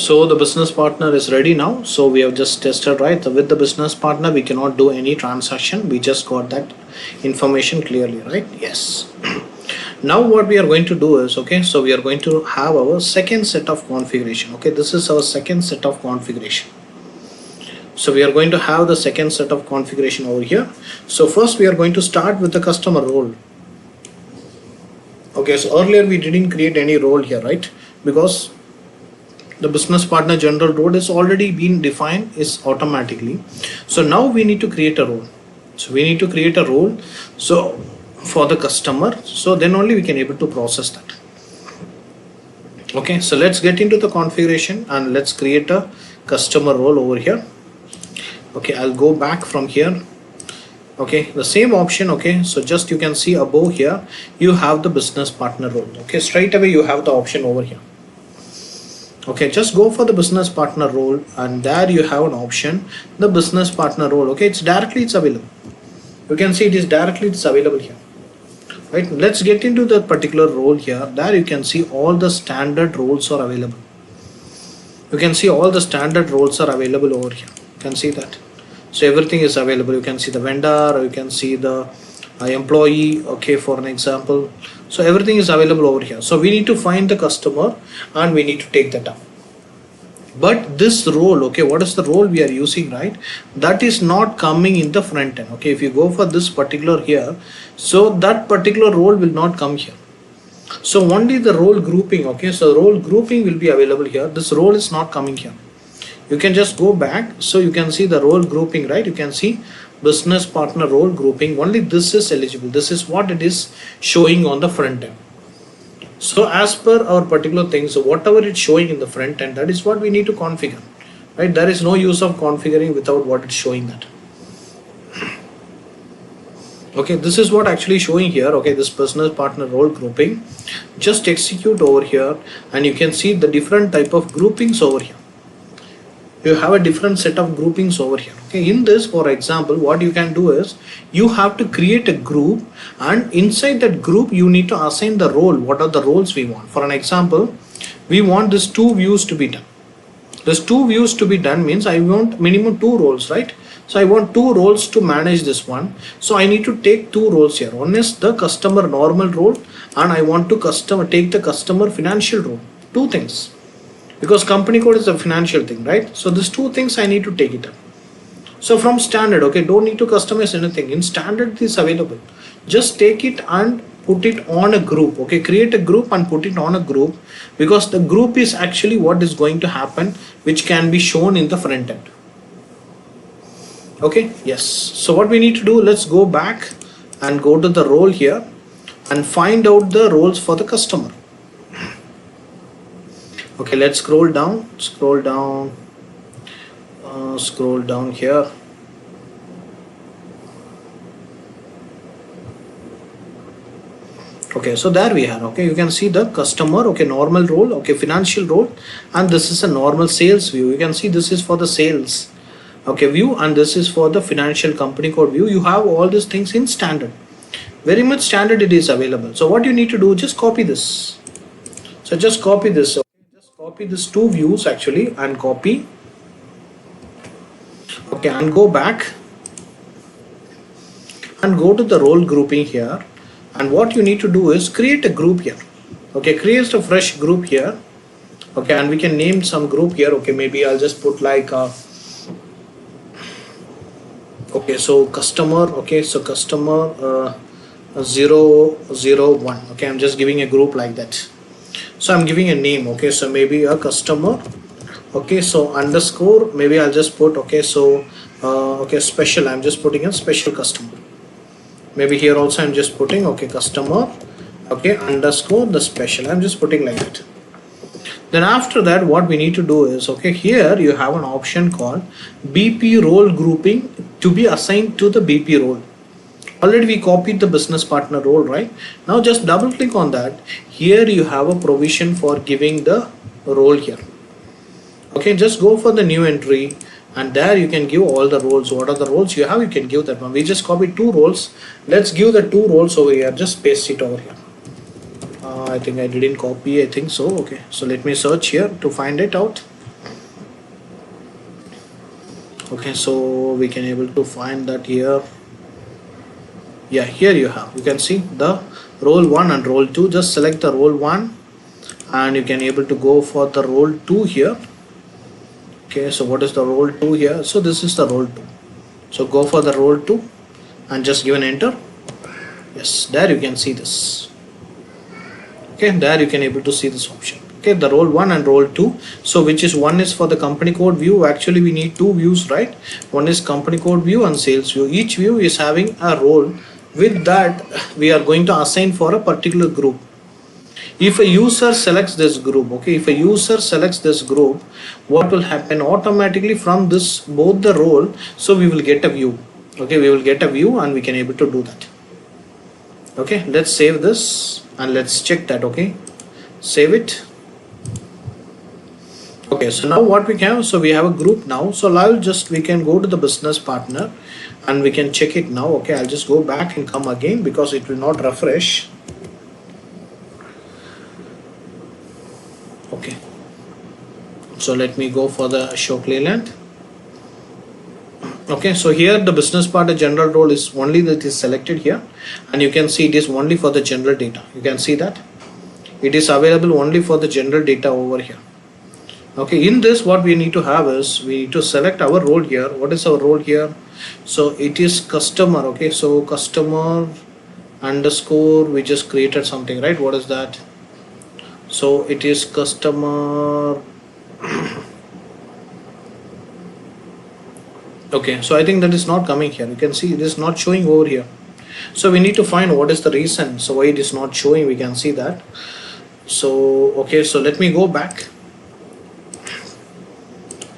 So the business partner is ready now. So we have just tested, right? With the business partner, we cannot do any transaction. We just got that information clearly, right? Yes. Now what we are going to do is, okay, so we are going to have our second set of configuration. Okay, this is our second set of configuration. So we are going to have the second set of configuration over here. So first we are going to start with the customer role. Okay, so earlier we didn't create any role here, right? Because the business partner general role is already been defined is automatically. So now we need to create a role. So we need to create a role so for the customer, so then only we can able to process that. Okay, so let's get into the configuration and let's create a customer role over here. Okay, I'll go back from here. Okay, the same option. Okay, so just you can see above here you have the business partner role. Okay, straight away you have the option over here. Okay, just go for the business partner role and there you have an option, the business partner role. Okay, it's available. You can see it's available here, right? Let's get into the particular role here. There you can see all the standard roles are available. You can see all the standard roles are available over here. You can see that. So everything is available. You can see the vendor, or you can see the employee, okay, for an example. So everything is available over here. So we need to find the customer and we need to take that up. But this role, okay, what is the role we are using, right? That is not coming in the front end. Okay, if you go for this particular here, so that particular role will not come here. So only the role grouping, okay, so role grouping will be available here. This role is not coming here. You can just go back, so you can see the role grouping, right? You can see business partner role grouping. Only this is eligible. This is what it is showing on the front end. So as per our particular thing, so whatever it's showing in the front end, that is what we need to configure, right? There is no use of configuring without what it's showing that. Okay, this is what actually showing here. Okay, this business partner role grouping, just execute over here and you can see the different type of groupings over here. You have a different set of groupings over here. Okay, in this, for example, what you can do is you have to create a group and inside that group you need to assign the role. What are the roles we want? For an example, we want this 2 views to be done. This 2 views to be done means I want minimum 2 roles, right? So I want 2 roles to manage this one. So I need to take 2 roles here. One is the customer normal role and I want to take the customer financial role. 2 things. Because company code is a financial thing, right? So these 2 things I need to take it up. So from standard, okay, don't need to customize anything. In standard it is available. Just take it and put it on a group. Okay, create a group and put it on a group, because the group is actually what is going to happen, which can be shown in the front end. Okay, yes. So what we need to do, let's go back and go to the role here and find out the roles for the customer. Okay, let's scroll down here. Okay, so there we are. Okay, you can see the customer, okay, normal role, okay, financial role, and this is a normal sales view. You can see this is for the sales, okay, view, and this is for the financial company code view. You have all these things in standard, very much standard it is available. So what you need to do, just copy this. So just copy this. Copy these 2 views actually and copy. Okay, and go back and go to the role grouping here, and what you need to do is create a group here. Okay, create a fresh group here. Okay, and we can name some group here. Okay, maybe I'll just put like okay, so customer, okay, so customer 001. Okay, I'm just giving a group like that. So I'm giving a name. Okay, so maybe a customer, okay, so underscore, maybe I'll just put, okay, so okay, special, I'm just putting a special customer. Maybe here also I'm just putting, okay, customer, okay, underscore the special, I'm just putting like that. Then after that, what we need to do is, okay, here you have an option called BP role grouping to be assigned to the BP role. Already we copied the business partner role, right? Now just double click on that. Here you have a provision for giving the role here. Okay, just go for the new entry and there you can give all the roles. What are the roles you have? You can give that one. We just copied 2 roles. Let's give the 2 roles over here. Just paste it over here. I think I didn't copy. I think so. Okay, so let me search here to find it out. Okay, so we can able to find that here. Yeah, here you have, you can see the role 1 and role 2. Just select the role 1 and you can able to go for the role 2 here. Okay, so what is the role 2 here? So this is the role 2. So go for the role 2 and just give an enter. Yes, there you can see this. Okay, there you can able to see this option. Okay, the role 1 and role 2. So which is, one is for the company code view. Actually we need two views, right? One is company code view and sales view. Each view is having a role. With that we are going to assign for a particular group. If a user selects this group, okay, if a user selects this group, what will happen automatically from this both the role? So we will get a view. Okay, we will get a view and we can able to do that. Okay, let's save this and let's check that. Okay, save it. Okay, so now what we have, so we have a group now. So I'll just, we can go to the business partner and we can check it now. Okay, I'll just go back and come again because it will not refresh. Okay, so let me go for the show Cleland. Okay, so here the business partner general role is only that is selected here, and you can see it is only for the general data. You can see that it is available only for the general data over here. Okay, in this what we need to have is, we need to select our role here. What is our role here? So it is customer. Okay, so customer underscore, we just created something, right? What is that? So it is customer. Okay, so I think that is not coming here. You can see it is not showing over here. So we need to find what is the reason, so why it is not showing. We can see that. So okay, so let me go back.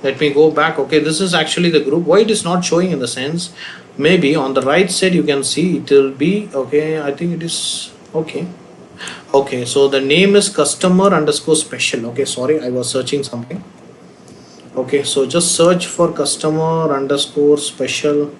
Okay, this is actually the group. Why it is not showing? In the sense, maybe on the right side you can see it will be okay. I think it is okay. Okay, so the name is customer underscore special. Okay, sorry, I was searching something. Okay, so just search for customer underscore special.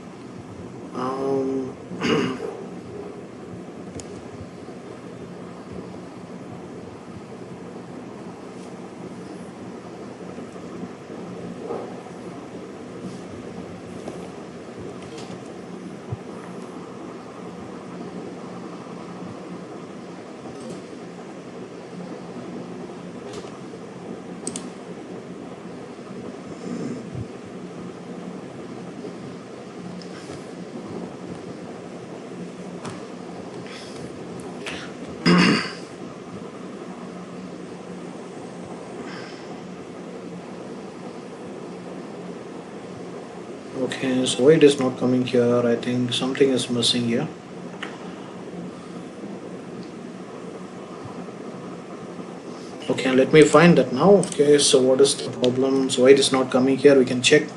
Okay, so why it is not coming here? I think something is missing here. Okay, let me find that now. Okay, so what is the problem? So why it is not coming here? We can check.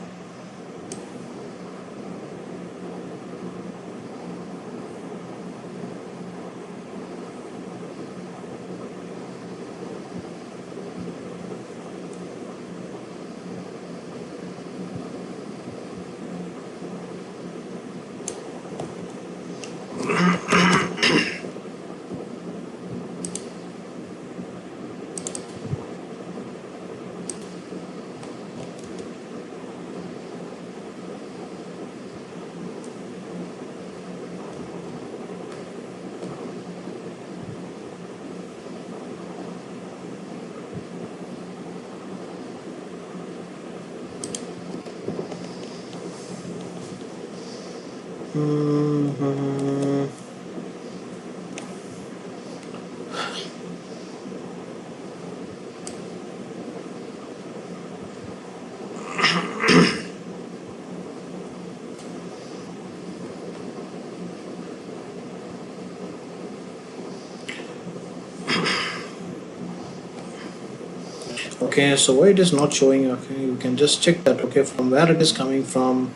Okay, so why it is not showing? Okay, you can just check that. Okay, from where it is coming from.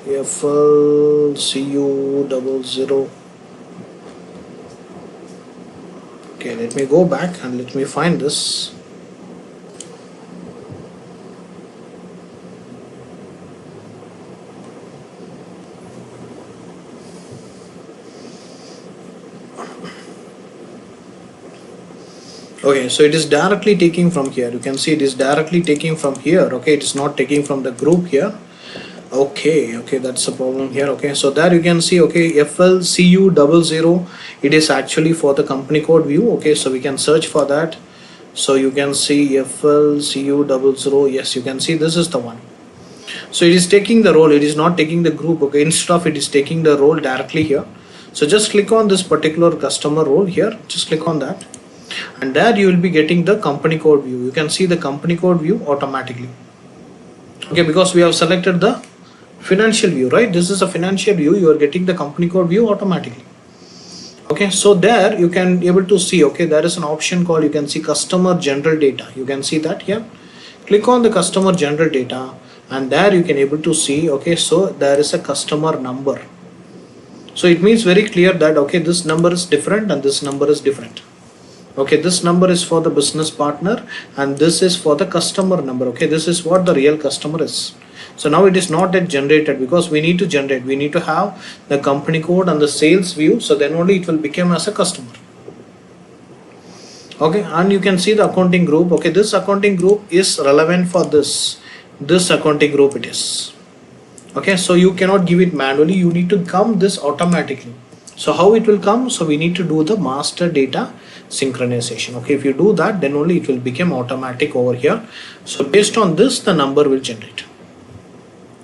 FLCU00. Okay, let me go back and let me find this. Okay, so it is directly taking from here. You can see it is directly taking from here. Okay, it is not taking from the group here. Okay, that's the problem here. Okay, so there you can see, okay, FLCU00, it is actually for the company code view. Okay, so we can search for that. So you can see FLCU00, yes, you can see this is the one. So it is taking the role, it is not taking the group. Okay, instead of it is taking the role directly here. So just click on this particular customer role here, just click on that, and there you will be getting the company code view. You can see the company code view automatically. Okay, because we have selected the financial view, right? This is a financial view, you are getting the company code view automatically. Okay, so there you can able to see, okay, there is an option called, you can see customer general data. You can see that here. Click on the customer general data, and there you can able to see, okay, so there is a customer number. So it means very clear that, okay, this number is different and this number is different. Okay, this number is for the business partner and this is for the customer number. Okay, this is what the real customer is. So now it is not yet generated, because we need to generate, we need to have the company code and the sales view, so then only it will become as a customer. Okay, and you can see the accounting group. Okay, this accounting group is relevant for this accounting group it is. Okay, so you cannot give it manually, you need to come this automatically. So how it will come? So we need to do the master data synchronization. Okay, if you do that, then only it will become automatic over here. So based on this, the number will generate.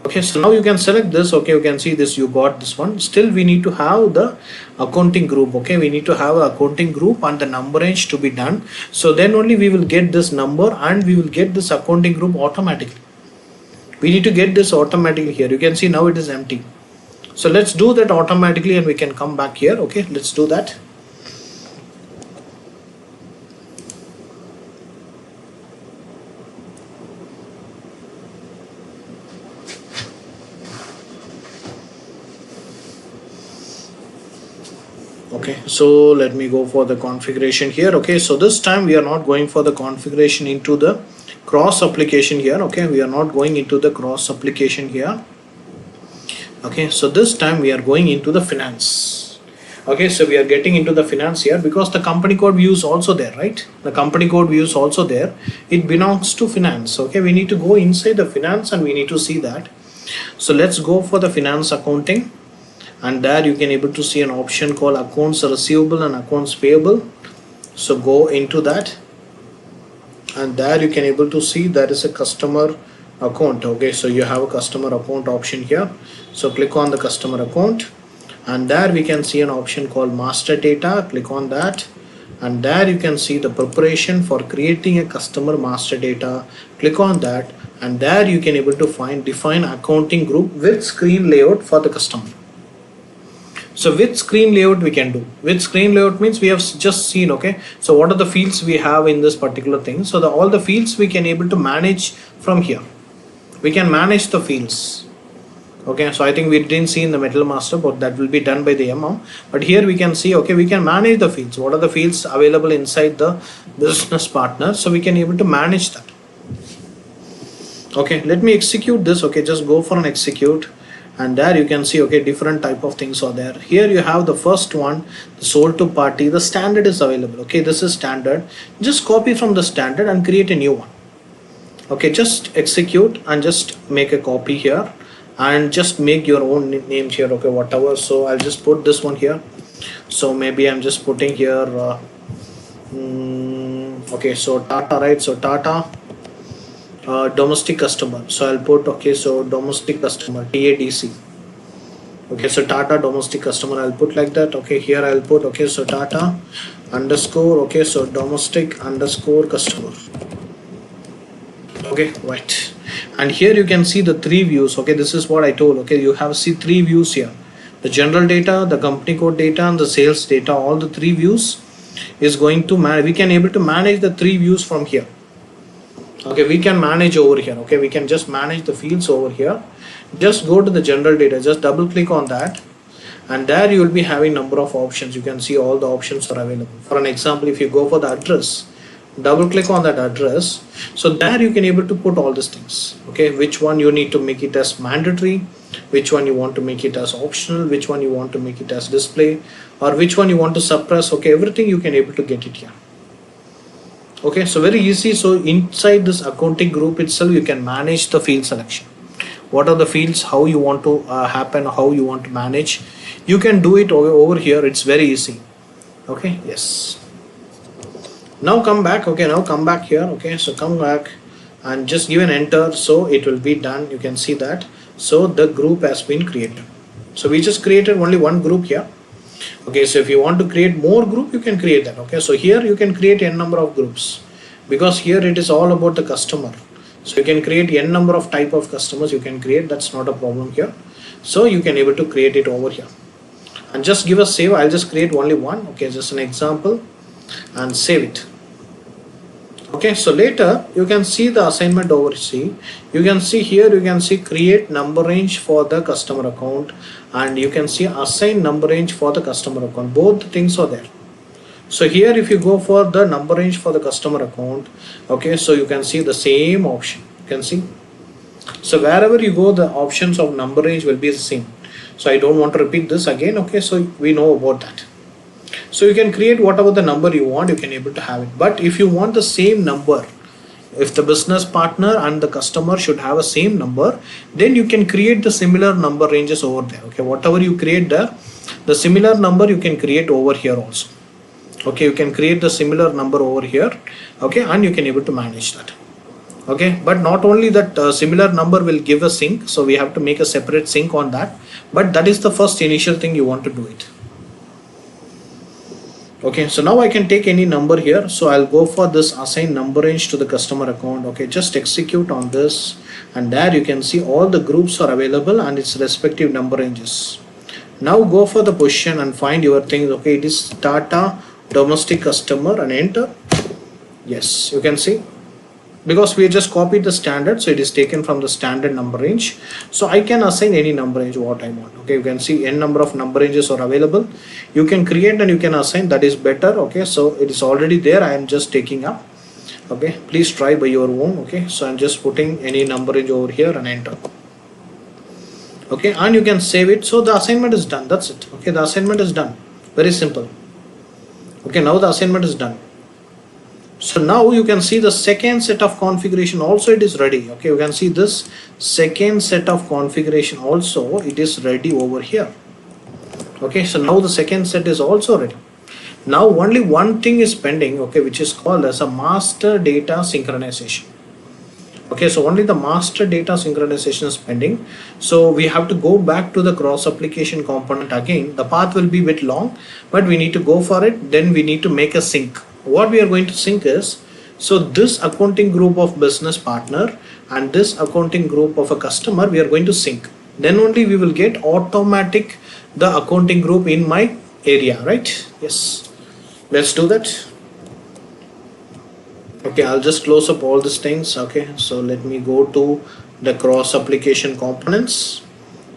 Okay, so now you can select this. Okay, you can see this, you got this one. Still we need to have the accounting group. Okay, we need to have an accounting group and the number range to be done. So then only we will get this number and we will get this accounting group automatically. We need to get this automatically here. You can see now it is empty. So let's do that automatically and we can come back here. Okay, let's do that. Okay, so let me go for the configuration here. Okay, so this time we are not going for the configuration into the cross application here. Okay, we are not going into the cross application here. Okay, so this time we are going into the finance. Okay, so we are getting into the finance here because the company code view is also there, right? The company code view is also there. It belongs to finance. Okay, we need to go inside the finance and we need to see that. So let's go for the finance accounting, and there you can able to see an option called accounts receivable and accounts payable. So go into that, and there you can able to see there is a customer account. Okay, so you have a customer account option here. So click on the customer account, and there we can see an option called master data. Click on that, and there you can see the preparation for creating a customer master data. Click on that, and there you can able to define accounting group with screen layout for the customer. So with screen layout we can do. With screen layout means we have just seen, okay, so what are the fields we have in this particular thing. So all the fields we can able to manage from here. We can manage the fields. Okay, so I think we didn't see in the metal master, but that will be done by the MM. But here we can see, okay, we can manage the fields. What are the fields available inside the business partner? So we can able to manage that. Okay, let me execute this. Okay, just go for an execute, and there you can see, okay, different type of things are there. Here you have the first one, the sold to party. The standard is available. Okay, this is standard. Just copy from the standard and create a new one. Okay, just execute and just make a copy here and just make your own names here. Okay, whatever. So I'll just put this one here. So maybe I'm just putting here okay, so Tata, right? So Tata domestic customer. So I'll put, okay, so domestic customer, TADC. Okay, so Tata domestic customer, I'll put like that. Okay, here I'll put, okay, so Tata underscore, okay, so domestic underscore customer. Okay, right. And here you can see the three views. Okay, this is what I told. Okay, you have see three views here: the general data, the company code data, and the sales data. All the three views is going to manage. We can able to manage the three views from here. Okay, we can manage over here. Okay, we can just manage the fields over here. Just go to the general data, just double click on that, and there you will be having number of options. You can see all the options are available. For an example, if you go for the address, double click on that address. So there you can able to put all these things. Okay, which one you need to make it as mandatory, which one you want to make it as optional, which one you want to make it as display, or which one you want to suppress. Okay, everything you can able to get it here. Okay, so very easy. So inside this accounting group itself, you can manage the field selection. What are the fields, how you want to happen, how you want to manage, you can do it over here. It's very easy. Okay, yes. Now come back. Okay, now come back here. Okay, so come back and just give an enter, so it will be done. You can see that. So the group has been created. So we just created only one group here. Okay, so if you want to create more group, you can create that. Okay, so here you can create n number of groups, because here it is all about the customer. So you can create n number of type of customers you can create. That's not a problem here. So you can able to create it over here and just give a save. I'll just create only one. Okay, just an example and save it. Okay, so later you can see the assignment over. See, you can see here, you can see create number range for the customer account, and you can see assign number range for the customer account. Both things are there. So here if you go for the number range for the customer account, okay, so you can see the same option. You can see, so wherever you go, the options of number range will be the same. So I don't want to repeat this again. Okay, so we know about that. So you can create whatever the number you want, you can able to have it. But if you want the same number, if the business partner and the customer should have a same number, then you can create the similar number ranges over there. Okay, whatever you create the similar number you can create over here also. Okay, you can create the similar number over here. Okay, and you can able to manage that. Okay, but not only that, similar number will give a sync, so we have to make a separate sync on that, but that is the first initial thing you want to do it. Okay, so now I can take any number here. So I'll go for this assign number range to the customer account. Okay, just execute on this, and there you can see all the groups are available and its respective number ranges. Now go for the position and find your things. Okay, it is Tata domestic customer and enter. Yes, you can see, because we just copied the standard, so it is taken from the standard number range. So I can assign any number range what I want. Okay, you can see n number of number ranges are available. You can create and you can assign, that is better. Okay, so it is already there, I am just taking up. Okay, please try by your own. Okay, so I'm just putting any number range over here and enter. Okay, and you can save it. So the assignment is done. That's it. Okay, the assignment is done. Very simple. Okay, now the assignment is done. So now you can see the second set of configuration also it is ready. Okay, you can see this second set of configuration also it is ready over here. Okay, so now the second set is also ready. Now only one thing is pending, okay, which is called as a master data synchronization. Okay, so only the master data synchronization is pending. So we have to go back to the cross application component again. The path will be a bit long, but we need to go for it. Then we need to make a sync. What we are going to sync is, so this accounting group of business partner and this accounting group of a customer, we are going to sync. Then only we will get automatic the accounting group in my area, right? Yes, let's do that. Okay, I'll just close up all these things. Okay, so let me go to the cross application components.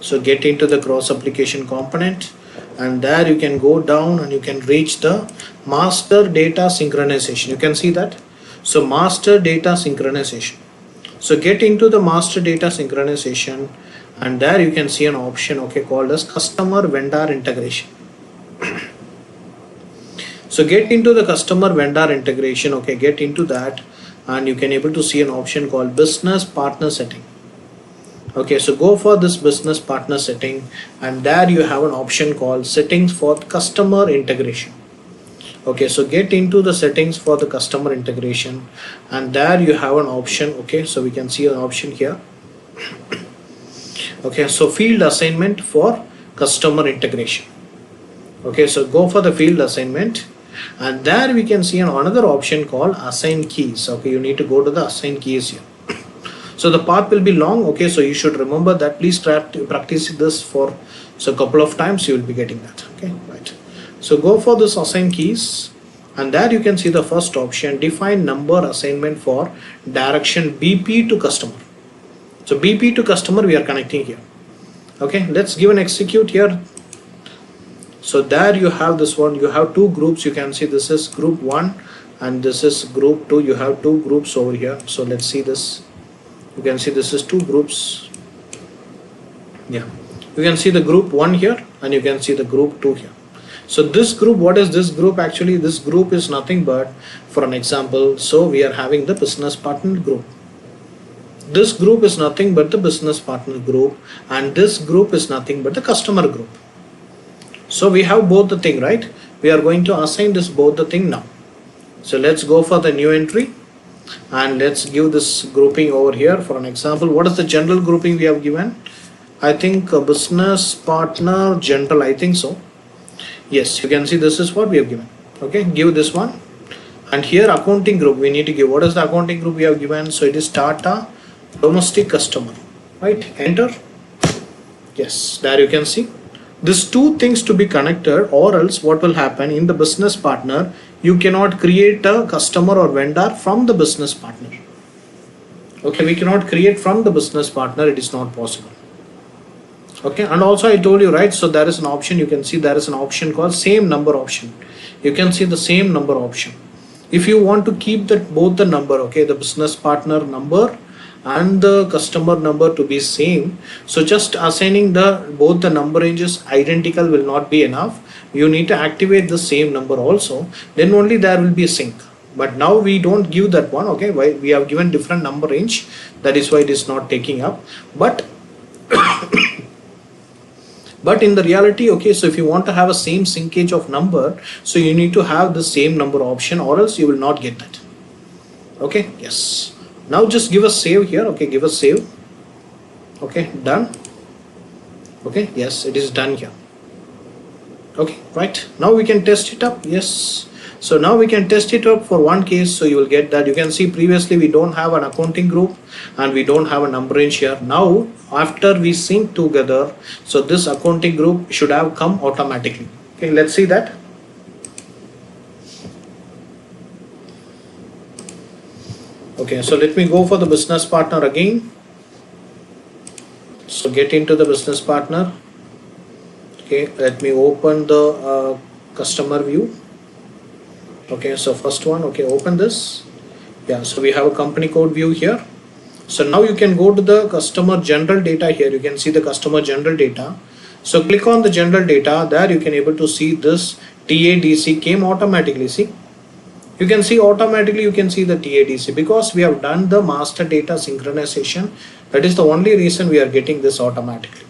So get into the cross application component, and there you can go down and you can reach the master data synchronization. You can see that. So master data synchronization. So get into the master data synchronization, and there you can see an option, okay, called as customer vendor integration. So get into the customer vendor integration. Okay, get into that, and you can able to see an option called business partner setting. Okay, so go for this business partner setting, and there you have an option called settings for customer integration. Okay, so get into the settings for the customer integration, and there you have an option. Okay, so we can see an option here. Okay, so field assignment for customer integration. Okay, so go for the field assignment, and there we can see another option called assign keys. Okay, you need to go to the assign keys here. So the path will be long. Okay, so you should remember that. Please practice this for a couple of times, you will be getting that. Okay, right. So go for this assign keys, and there you can see the first option, define number assignment for direction BP to customer. So BP to customer we are connecting here. Okay, let's give an execute here. So there you have this one, you have two groups. You can see this is group 1 and this is group 2. You have two groups over here. So let's see this. You can see this is two groups. Yeah, you can see the group 1 here and you can see the group 2 here. So this group, what is this group? Actually, this group is nothing but, for an example, so we are having the business partner group. This group is nothing but the business partner group, and this group is nothing but the customer group. So we have both the thing, right? We are going to assign this both the thing now. So let's go for the new entry and let's give this grouping over here. For an example, what is the general grouping we have given? I think a business partner general, I think so. Yes, you can see this is what we have given. Okay, give this one. And here accounting group we need to give. What is the accounting group we have given? So it is Tata domestic customer, right? Enter. Yes, there you can see these two things to be connected, or else what will happen in the business partner, you cannot create a customer or vendor from the business partner. Okay, we cannot create from the business partner, it is not possible. Okay, and also I told you, right, so there is an option, you can see there is an option called same number option. You can see the same number option. If you want to keep that both the number, okay, the business partner number and the customer number to be same, so just assigning the both the number ranges identical will not be enough. You need to activate the same number also, then only there will be a sync. But now we don't give that one. Okay, why we have given different number range, that is why it is not taking up. But but in the reality, okay, so if you want to have a same syncage of number, so you need to have the same number option, or else you will not get that. Okay, yes. Now just give a save here. Okay, give a save. Okay, done. Okay, yes, it is done here. Okay, right, now we can test it up. Yes, so now we can test it up for one case. So you will get that. You can see previously we don't have an accounting group and we don't have a number range here. Now after we sync together, so this accounting group should have come automatically. Okay, let's see that. Okay, so let me go for the business partner again. So get into the business partner. Okay, let me open the customer view. Okay, so first one, okay, open this. Yeah, so we have a company code view here. So now you can go to the customer general data here. You can see the customer general data. So click on the general data. There you can able to see this TADC came automatically. See, you can see automatically, you can see the TADC because we have done the master data synchronization. That is the only reason we are getting this automatically.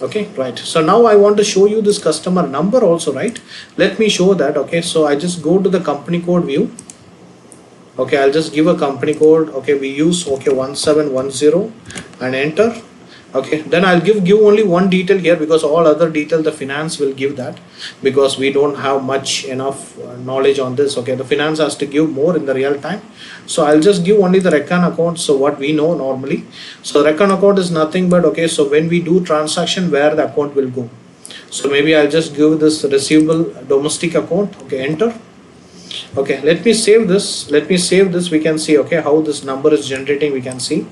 Okay, right. So now I want to show you this customer number also, right? Let me show that. Okay, so I just go to the company code view. Okay, I'll just give a company code. Okay, we use 1710 and enter. Okay, then I'll give only one detail here because all other detail the finance will give that, because we don't have much enough knowledge on this. Okay, the finance has to give more in the real time, so I'll just give only the reckon account. So what we know normally, so reckon account is nothing but, okay, so when we do transaction, where the account will go. So maybe I'll just give this receivable domestic account. Okay, enter. Okay, let me save this. We can see, okay, how this number is generating. We can see.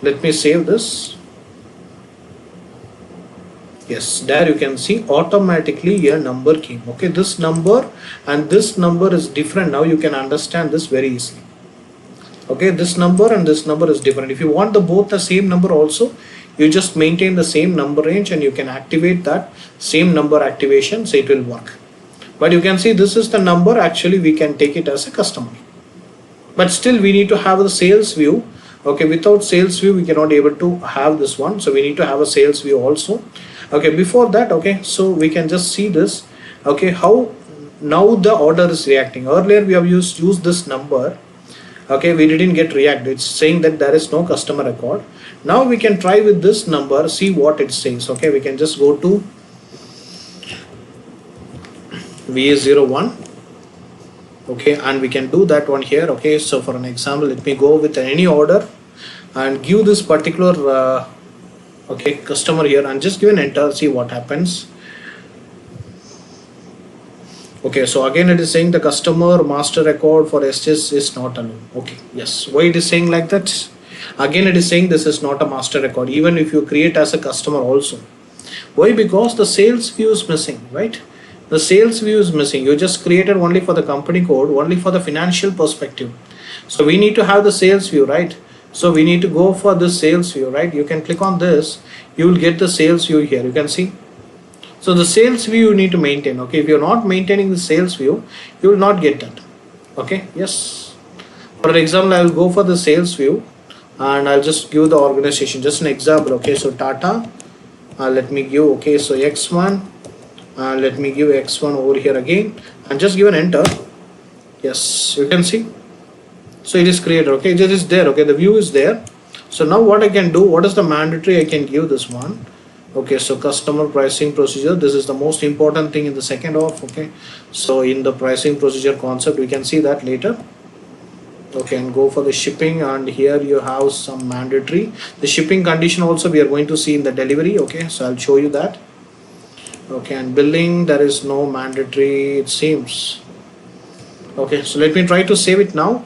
Let me save this. Yes, there you can see automatically a number came. Okay, this number and this number is different. Now you can understand this very easily. Okay, this number and this number is different. If you want the both the same number also, you just maintain the same number range and you can activate that same number activation, so it will work. But you can see this is the number. Actually we can take it as a customer, but still we need to have the sales view. Okay, without sales view we cannot able to have this one, so we need to have a sales view also. Okay, before that, okay, so we can just see this. Okay, how now the order is reacting. Earlier we have used this number. Okay, we didn't get react. It's saying that there is no customer record. Now we can try with this number, see what it says. Okay, we can just go to VA01. Okay, and we can do that one here. Okay, so for an example, let me go with any order and give this particular okay, customer here and just give an enter, see what happens. Okay, so again it is saying the customer master record for SS is not allowed. Okay, yes, why it is saying like that? Again it is saying this is not a master record, even if you create as a customer also. Why? Because the sales view is missing, right? The sales view is missing. You just created only for the company code, only for the financial perspective. So we need to have the sales view, right? So we need to go for the sales view, right? You can click on this, you will get the sales view here. You can see. So the sales view you need to maintain. Okay, if you're not maintaining the sales view, you will not get that. Okay, yes. For example, I will go for the sales view and I'll just give the organization, just an example. Okay, so Tata, let me give, okay, so X1, let me give X1 over here again and just give an enter. Yes, you can see. So it is created. Okay, it is there. Okay, the view is there. So now what I can do, what is the mandatory I can give this one? Okay, so customer pricing procedure, this is the most important thing in the second half. Okay, so in the pricing procedure concept we can see that later. Okay, and go for the shipping, and here you have some mandatory. The shipping condition also we are going to see in the delivery. Okay, so I'll show you that. Okay, and billing, there is no mandatory, it seems. Okay, so let me try to save it now.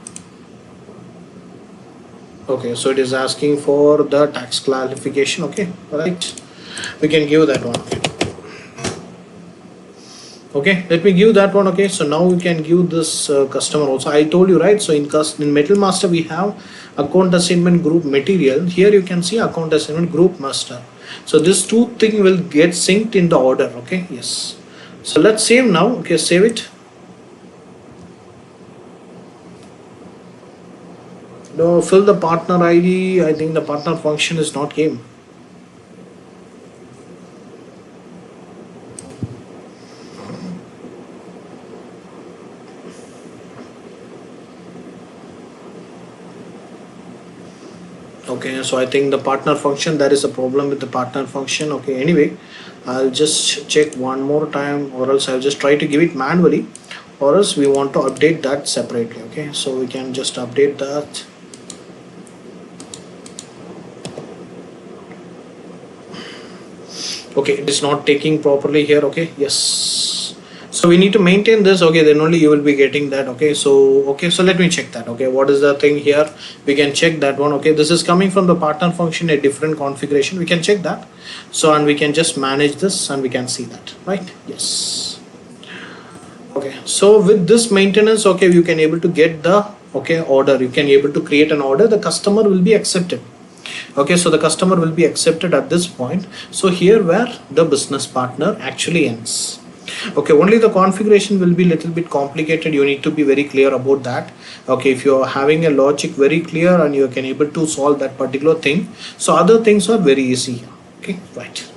Okay, so it is asking for the tax clarification. Okay, right, we can give that one. Okay, let me give that one. Okay, so now we can give this customer also. I told you, right? So in Metal Master we have account assignment group material. Here you can see account assignment group master. So this two thing will get synced in the order. Okay, yes. So let's save now. Okay, save it. No, fill the partner ID. I think the partner function is not came. Okay, so I think the partner function, there is a problem with the partner function. Okay, anyway, I'll just check one more time, or else I'll just try to give it manually, or else we want to update that separately. Okay, so we can just update that. Okay, it is not taking properly here. Okay, yes, so we need to maintain this. Okay, then only you will be getting that. Okay, so let me check that. Okay, what is the thing here? We can check that one. Okay, this is coming from the partner function, a different configuration. We can check that. So, and we can just manage this and we can see that, right? Yes. Okay, so with this maintenance, okay, you can able to get the order. You can able to create an order. The customer will be accepted. Okay, so the customer will be accepted at this point. So here where the business partner actually ends. Okay, only the configuration will be little bit complicated. You need to be very clear about that. Okay, if you are having a logic very clear and you can able to solve that particular thing, so other things are very easy. Okay, right.